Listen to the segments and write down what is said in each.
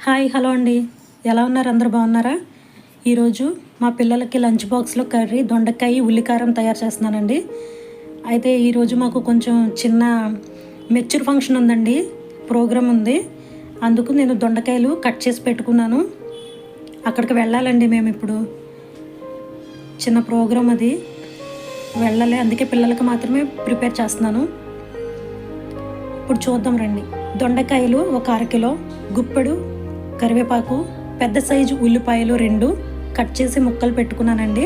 Hi hello అండి, ఎలా ఉన్నారు? అందరూ బాగున్నారా? ఈరోజు మా పిల్లలకి లంచ్ బాక్స్లో కర్రీ దొండకాయ ఉల్లికారం తయారు చేస్తున్నానండి. అయితే ఈరోజు మాకు కొంచెం చిన్న మెచ్యూర్ ఫంక్షన్ ఉందండి, ప్రోగ్రామ్ ఉంది. అందుకు నేను దొండకాయలు కట్ చేసి పెట్టుకున్నాను. అక్కడికి వెళ్ళాలండి మేము ఇప్పుడు. చిన్న ప్రోగ్రామ్ అది, వెళ్ళాలి. అందుకే పిల్లలకి మాత్రమే ప్రిపేర్ చేస్తున్నాను. ఇప్పుడు చూద్దాం రండి. దొండకాయలు ఒక అరకిలో, గుప్పెడు కరివేపాకు, పెద్ద సైజు ఉల్లిపాయలు 2 కట్ చేసి ముక్కలు పెట్టుకున్నానండి.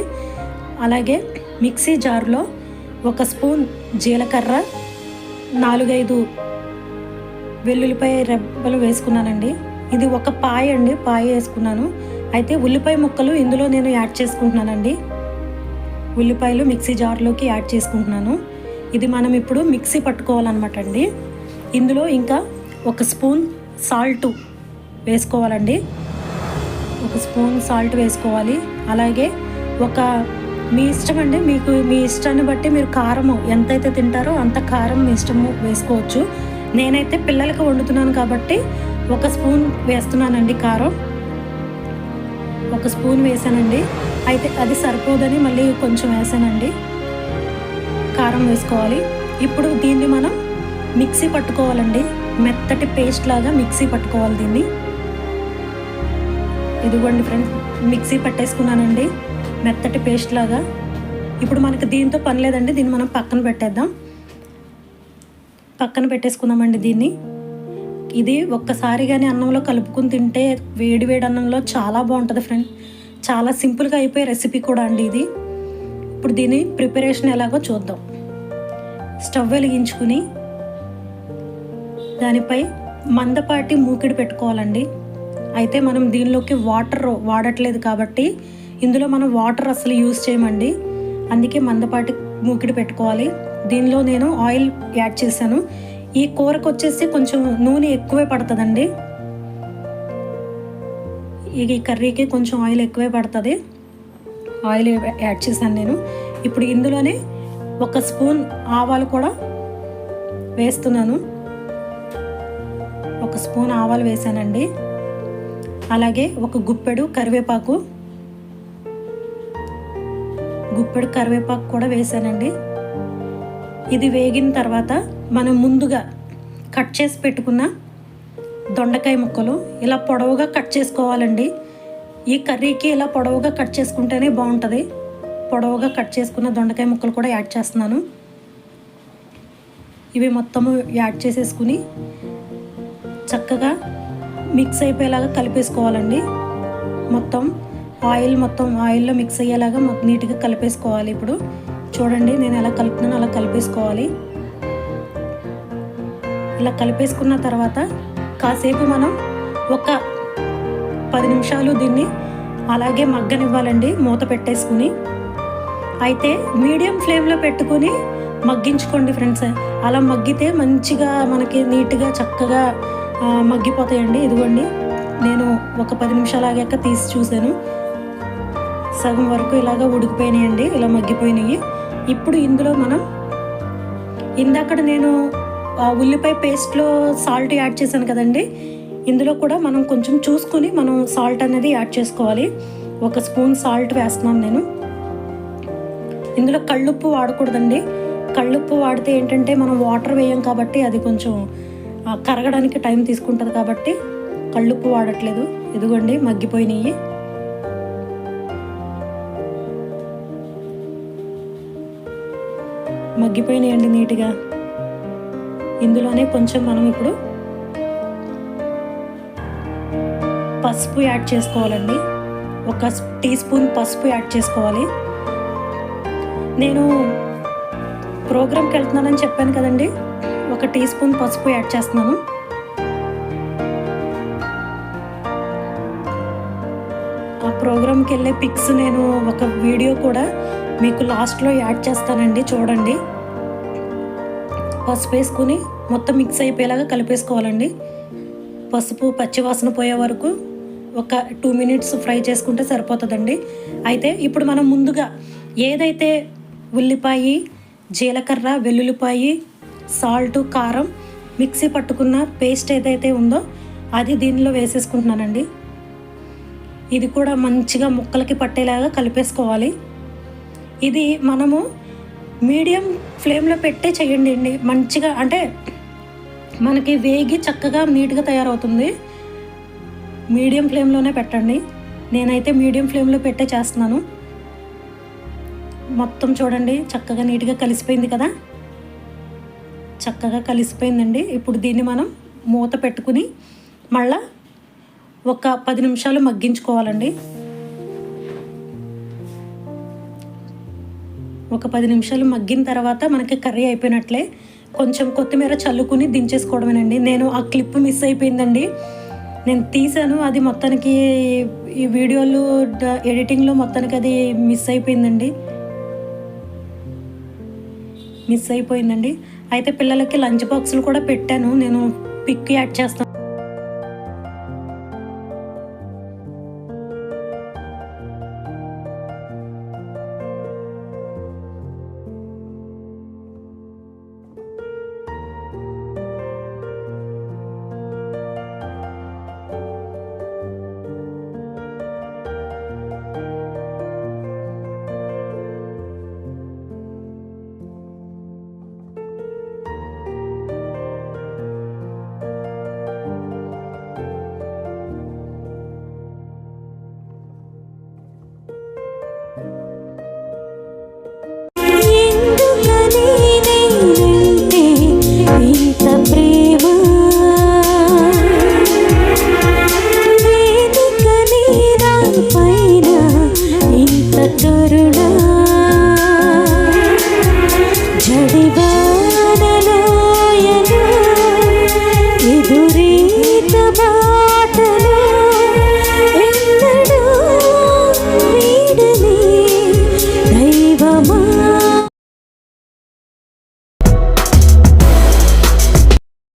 అలాగే మిక్సీ జార్లో 1 స్పూన్ జీలకర్ర, 4-5 వెల్లుల్లిపాయ రెబ్బలు వేసుకున్నానండి. ఇది ఒక పాయ అండి, పాయ వేసుకున్నాను. అయితే ఉల్లిపాయ ముక్కలు ఇందులో నేను యాడ్ చేసుకుంటున్నానండి. ఉల్లిపాయలు మిక్సీ జార్లోకి యాడ్ చేసుకుంటున్నాను. ఇది మనం ఇప్పుడు మిక్సీ పట్టుకోవాలన్నమాట అండి. ఇందులో ఇంకా 1 స్పూన్ సాల్ట్ వేసుకోవాలండి. 1 స్పూన్ సాల్ట్ వేసుకోవాలి. అలాగే మీ ఇష్టం అండి, మీ ఇష్టాన్ని బట్టి మీరు కారం ఎంతైతే తింటారో అంత కారం మీ ఇష్టము వేసుకోవచ్చు. నేనైతే పిల్లలకి వండుతున్నాను కాబట్టి 1 స్పూన్ వేస్తున్నానండి కారం. 1 స్పూన్ వేసానండి. అయితే అది సరిపోదని మళ్ళీ కొంచెం వేసానండి. కారం వేసుకోవాలి. ఇప్పుడు దీన్ని మనం మిక్సీ పట్టుకోవాలండి. మెత్తటి పేస్ట్ లాగా మిక్సీ పట్టుకోవాలి దీన్ని. ఇదిగోండి ఫ్రెండ్స్, మిక్సీ పట్టేసుకున్నానండి మెత్తటి పేస్ట్ లాగా. ఇప్పుడు మనకి దీంతో పని లేదండి, దీన్ని మనం పక్కన పెట్టేద్దాం. పక్కన పెట్టేసుకుందామండి దీన్ని. ఇది ఒక్కసారిగానే అన్నంలో కలుపుకుని తింటే వేడి వేడి అన్నంలో చాలా బాగుంటుంది ఫ్రెండ్. చాలా సింపుల్గా అయిపోయే రెసిపీ కూడా అండి ఇది. ఇప్పుడు దీని ప్రిపరేషన్ ఎలాగో చూద్దాం. స్టవ్ వెలిగించుకుని దానిపై మందపాటి మూకిడి పెట్టుకోవాలండి. అయితే మనం దీనిలోకి వాటర్ వాడట్లేదు కాబట్టి ఇందులో మనం వాటర్ అసలు యూజ్ చేయమండి. అందుకే మందపాటి మూకిడి పెట్టుకోవాలి. దీనిలో నేను ఆయిల్ యాడ్ చేశాను. ఈ కూరకు వచ్చేసి కొంచెం నూనె ఎక్కువే పడుతుందండి. ఈ కర్రీకి కొంచెం ఆయిల్ ఎక్కువే పడుతుంది. ఆయిల్ యాడ్ చేశాను నేను. ఇప్పుడు ఇందులోనే 1 స్పూన్ ఆవాలు కూడా వేస్తున్నాను. 1 స్పూన్ ఆవాలు వేసానండి. అలాగే 1 గుప్పెడు కరివేపాకు కూడా వేసానండి. ఇది వేగిన తర్వాత మనం ముందుగా కట్ చేసి పెట్టుకున్న దొండకాయ ముక్కలు ఇలా పొడవుగా కట్ చేసుకోవాలండి. ఈ కర్రీకి ఇలా పొడవుగా కట్ చేసుకుంటేనే బాగుంటుంది. పొడవుగా కట్ చేసుకున్న దొండకాయ ముక్కలు కూడా యాడ్ చేస్తున్నాను. ఇవి మొత్తము యాడ్ చేసేసుకుని చక్కగా మిక్స్ అయిపోయేలాగా కలిపేసుకోవాలండి. మొత్తం ఆయిల్లో మిక్స్ అయ్యేలాగా నీట్గా కలిపేసుకోవాలి. ఇప్పుడు చూడండి నేను ఎలా కలుపుతున్నానో అలా కలిపేసుకోవాలి. ఇలా కలిపేసుకున్న తర్వాత కాసేపు మనం ఒక 10 నిమిషాలు దీన్ని అలాగే మగ్గనివ్వాలండి, మూత పెట్టేసుకుని. అయితే మీడియం ఫ్లేమ్లో పెట్టుకుని మగ్గించుకోండి ఫ్రెండ్స్. అలా మగ్గితే మంచిగా మనకి నీట్గా చక్కగా మగ్గిపోతాయండి. ఇదిగోండి నేను ఒక 10 నిమిషాలు ఆగాక తీసి చూశాను. సగం వరకు ఇలాగ ఉడికిపోయినాయండి, ఇలా మగ్గిపోయినాయి. ఇప్పుడు ఇందులో మనం ఇందాక నేను ఉల్లిపాయ పేస్ట్లో సాల్ట్ యాడ్ చేశాను కదండి, ఇందులో కూడా మనం కొంచెం చూసుకుని మనం సాల్ట్ అనేది యాడ్ చేసుకోవాలి. 1 స్పూన్ సాల్ట్ వేస్తున్నాను నేను. ఇందులో కళ్ళుప్పు వాడకూడదండి. కళ్ళుప్పు వాడితే ఏంటంటే మనం వాటర్ వేయం కాబట్టి అది కొంచెం కరగడానికి టైం తీసుకుంటుంది కాబట్టి కళ్ళుప్పు వాడట్లేదు. ఇదిగోండి మగ్గిపోయినాయి. మగ్గిపోయినాయండి నీట్గా. ఇందులోనే కొంచెం మనం ఇప్పుడు పసుపు యాడ్ చేసుకోవాలండి. 1 టీ స్పూన్ పసుపు యాడ్ చేసుకోవాలి. నేను ప్రోగ్రామ్కి వెళ్తున్నానని చెప్పాను కదండి, 1 టీ స్పూన్ పసుపు యాడ్ చేస్తున్నాను. ఆ ప్రోగ్రామ్కి వెళ్ళే పిక్స్ నేను ఒక వీడియో కూడా మీకు లాస్ట్లో యాడ్ చేస్తానండి, చూడండి. పసుపు వేసుకుని మొత్తం మిక్స్ అయిపోయేలాగా కలిపేసుకోవాలండి. పసుపు పచ్చివాసన పోయే వరకు ఒక 2 మినిట్స్ ఫ్రై చేసుకుంటే సరిపోతుందండి. అయితే ఇప్పుడు మనం ముందుగా ఏదైతే ఉల్లిపాయ, జీలకర్ర, వెల్లుల్లిపాయ, సాల్ట్, కారం మిక్సీ పట్టుకున్న పేస్ట్ ఏదైతే ఉందో అది దీనిలో వేసేసుకుంటున్నానండి. ఇది కూడా మంచిగా ముక్కలకి పట్టేలాగా కలిపేసుకోవాలి. ఇది మనము మీడియం ఫ్లేమ్లో పెట్టే చేయండి అండి. మంచిగా అంటే మనకి వేగి చక్కగా నీట్గా తయారవుతుంది. మీడియం ఫ్లేమ్లోనే పెట్టండి. నేనైతే మీడియం ఫ్లేమ్లో పెట్టే చేస్తున్నాను. మొత్తం చూడండి చక్కగా నీట్గా కలిసిపోయింది కదా, చక్కగా కలిసిపోయిందండి. ఇప్పుడు దీన్ని మనం మూత పెట్టుకుని మళ్ళా ఒక 10 నిమిషాలు మగ్గించుకోవాలండి. ఒక 10 నిమిషాలు మగ్గిన తర్వాత మనకి కర్రీ అయిపోయినట్లే. కొంచెం కొత్తిమీర చల్లుకుని దించేసుకోవడమేనండి. నేను ఆ క్లిప్ మిస్ అయిపోయిందండి. నేను తీసాను, అది మొత్తానికి ఈ వీడియోలు ఎడిటింగ్లో మొత్తానికి అది మిస్ అయిపోయిందండి. అయితే పిల్లలకి లంచ్ బాక్సులు కూడా పెట్టాను. నేను పిక్ యాడ్ చేస్తాను.